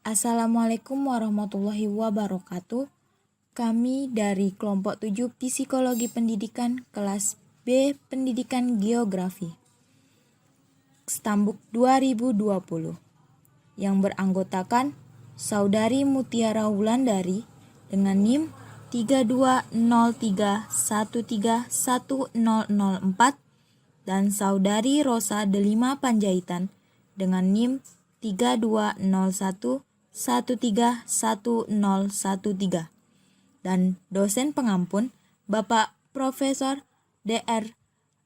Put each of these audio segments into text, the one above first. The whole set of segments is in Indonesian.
Assalamualaikum warahmatullahi wabarakatuh. Kami dari kelompok 7 Psikologi Pendidikan kelas B Pendidikan Geografi Stambuk 2020 yang beranggotakan Saudari Mutiara Wulandari dengan NIM 3203131004 dan Saudari Rosa Delima Panjaitan dengan NIM 3201131013 dan dosen pengampun Bapak Profesor Dr.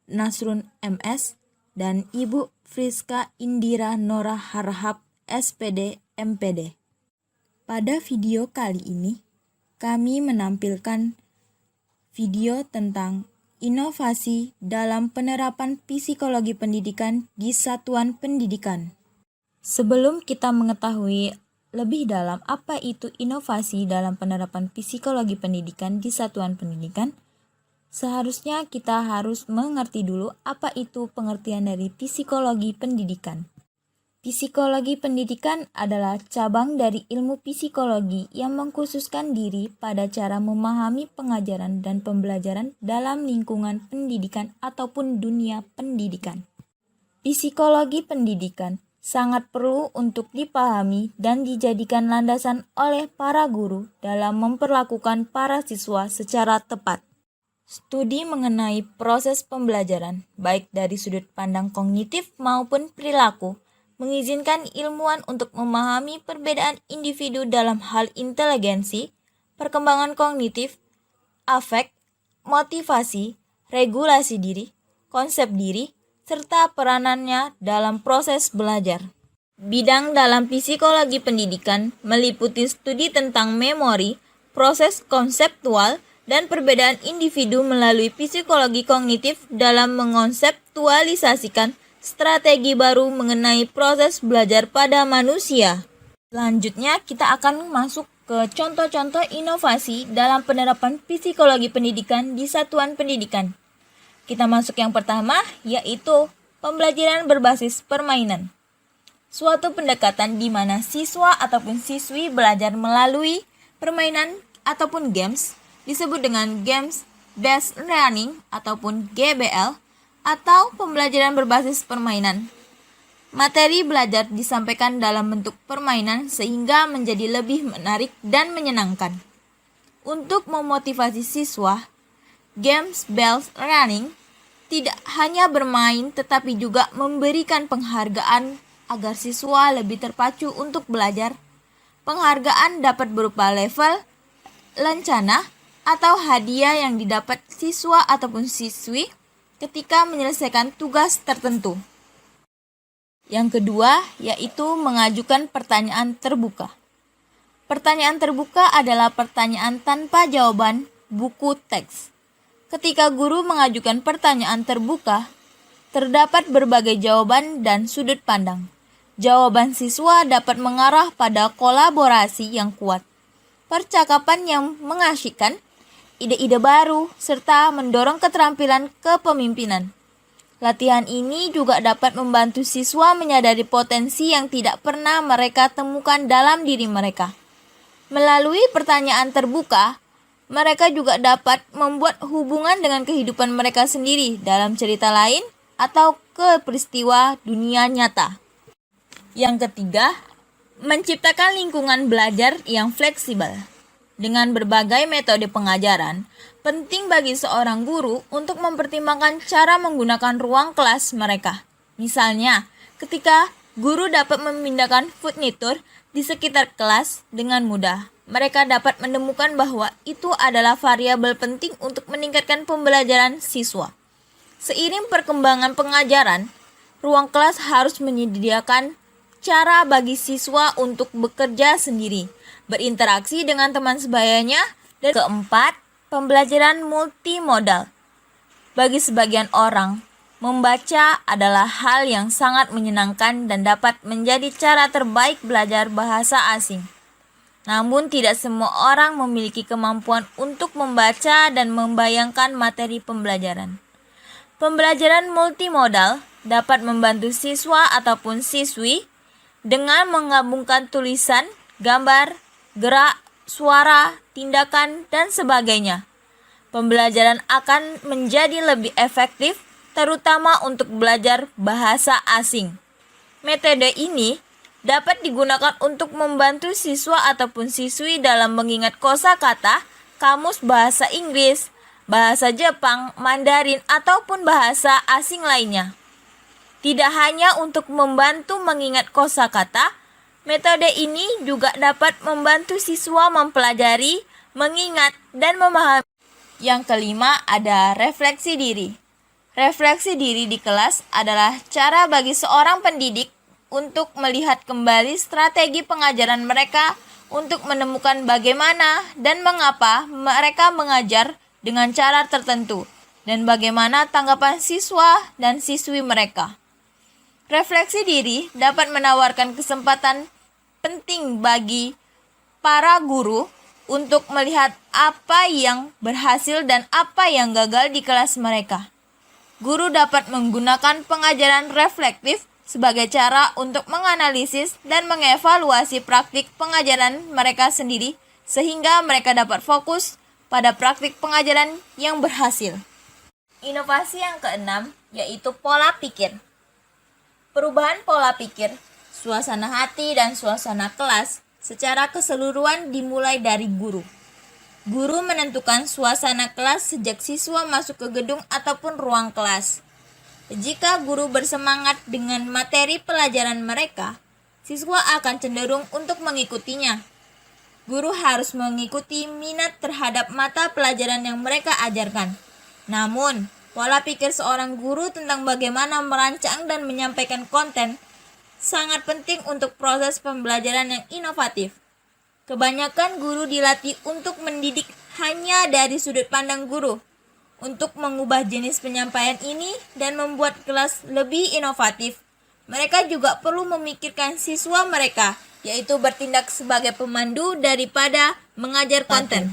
Nasrun MS dan Ibu Friska Indira Nora Harhab SPD MPD. Pada video kali ini kami menampilkan video tentang inovasi dalam penerapan psikologi pendidikan di satuan pendidikan. Sebelum kita mengetahui lebih dalam apa itu inovasi dalam penerapan psikologi pendidikan di satuan pendidikan, seharusnya kita harus mengerti dulu apa itu pengertian dari psikologi pendidikan. Psikologi pendidikan adalah cabang dari ilmu psikologi yang mengkhususkan diri pada cara memahami pengajaran dan pembelajaran dalam lingkungan pendidikan ataupun dunia pendidikan. Psikologi pendidikan sangat perlu untuk dipahami dan dijadikan landasan oleh para guru dalam memperlakukan para siswa secara tepat. Studi mengenai proses pembelajaran, baik dari sudut pandang kognitif maupun perilaku, mengizinkan ilmuwan untuk memahami perbedaan individu dalam hal inteligensi, perkembangan kognitif, afek, motivasi, regulasi diri, konsep diri, serta peranannya dalam proses belajar. Bidang dalam psikologi pendidikan meliputi studi tentang memori, proses konseptual, dan perbedaan individu melalui psikologi kognitif dalam mengonseptualisasikan strategi baru mengenai proses belajar pada manusia. Selanjutnya kita akan masuk ke contoh-contoh inovasi dalam penerapan psikologi pendidikan di satuan pendidikan. Kita masuk yang pertama, yaitu pembelajaran berbasis permainan. Suatu pendekatan di mana siswa ataupun siswi belajar melalui permainan ataupun games disebut dengan Games Based Learning ataupun GBL atau pembelajaran berbasis permainan. Materi belajar disampaikan dalam bentuk permainan sehingga menjadi lebih menarik dan menyenangkan. Untuk memotivasi siswa, Games-based learning tidak hanya bermain tetapi juga memberikan penghargaan agar siswa lebih terpacu untuk belajar. Penghargaan dapat berupa level, lencana, atau hadiah yang didapat siswa ataupun siswi ketika menyelesaikan tugas tertentu. Yang kedua yaitu mengajukan pertanyaan terbuka. Pertanyaan terbuka adalah pertanyaan tanpa jawaban buku teks. Ketika guru mengajukan pertanyaan terbuka, terdapat berbagai jawaban dan sudut pandang. Jawaban siswa dapat mengarah pada kolaborasi yang kuat, percakapan yang mengasyikkan, ide-ide baru, serta mendorong keterampilan kepemimpinan. Latihan ini juga dapat membantu siswa menyadari potensi yang tidak pernah mereka temukan dalam diri mereka. Melalui pertanyaan terbuka, mereka juga dapat membuat hubungan dengan kehidupan mereka sendiri dalam cerita lain atau ke peristiwa dunia nyata. Yang ketiga, menciptakan lingkungan belajar yang fleksibel. Dengan berbagai metode pengajaran, penting bagi seorang guru untuk mempertimbangkan cara menggunakan ruang kelas mereka. Misalnya, ketika guru dapat memindahkan furnitur di sekitar kelas dengan mudah, mereka dapat menemukan bahwa itu adalah variabel penting untuk meningkatkan pembelajaran siswa. Seiring perkembangan pengajaran, ruang kelas harus menyediakan cara bagi siswa untuk bekerja sendiri, berinteraksi dengan teman sebayanya, dan keempat, pembelajaran multimodal. Bagi sebagian orang, membaca adalah hal yang sangat menyenangkan dan dapat menjadi cara terbaik belajar bahasa asing. Namun tidak semua orang memiliki kemampuan untuk membaca dan membayangkan materi pembelajaran. Pembelajaran multimodal dapat membantu siswa ataupun siswi dengan menggabungkan tulisan, gambar, gerak, suara, tindakan, dan sebagainya. Pembelajaran akan menjadi lebih efektif, terutama untuk belajar bahasa asing. Metode ini dapat digunakan untuk membantu siswa ataupun siswi dalam mengingat kosakata, kamus bahasa Inggris, bahasa Jepang, Mandarin, ataupun bahasa asing lainnya. Tidak hanya untuk membantu mengingat kosakata, metode ini juga dapat membantu siswa mempelajari, mengingat, dan memahami. Yang kelima ada refleksi diri. Refleksi diri di kelas adalah cara bagi seorang pendidik untuk melihat kembali strategi pengajaran mereka untuk menemukan bagaimana dan mengapa mereka mengajar dengan cara tertentu dan bagaimana tanggapan siswa dan siswi mereka. Refleksi diri dapat menawarkan kesempatan penting bagi para guru untuk melihat apa yang berhasil dan apa yang gagal di kelas mereka. Guru dapat menggunakan pengajaran reflektif sebagai cara untuk menganalisis dan mengevaluasi praktik pengajaran mereka sendiri sehingga mereka dapat fokus pada praktik pengajaran yang berhasil. Inovasi yang keenam yaitu pola pikir. Perubahan pola pikir, suasana hati dan suasana kelas secara keseluruhan dimulai dari guru. Guru menentukan suasana kelas sejak siswa masuk ke gedung ataupun ruang kelas. Jika guru bersemangat dengan materi pelajaran mereka, siswa akan cenderung untuk mengikutinya. Guru harus mengikuti minat terhadap mata pelajaran yang mereka ajarkan. Namun, pola pikir seorang guru tentang bagaimana merancang dan menyampaikan konten sangat penting untuk proses pembelajaran yang inovatif. Kebanyakan guru dilatih untuk mendidik hanya dari sudut pandang guru. Untuk mengubah jenis penyampaian ini dan membuat kelas lebih inovatif, mereka juga perlu memikirkan siswa mereka, yaitu bertindak sebagai pemandu daripada mengajar konten.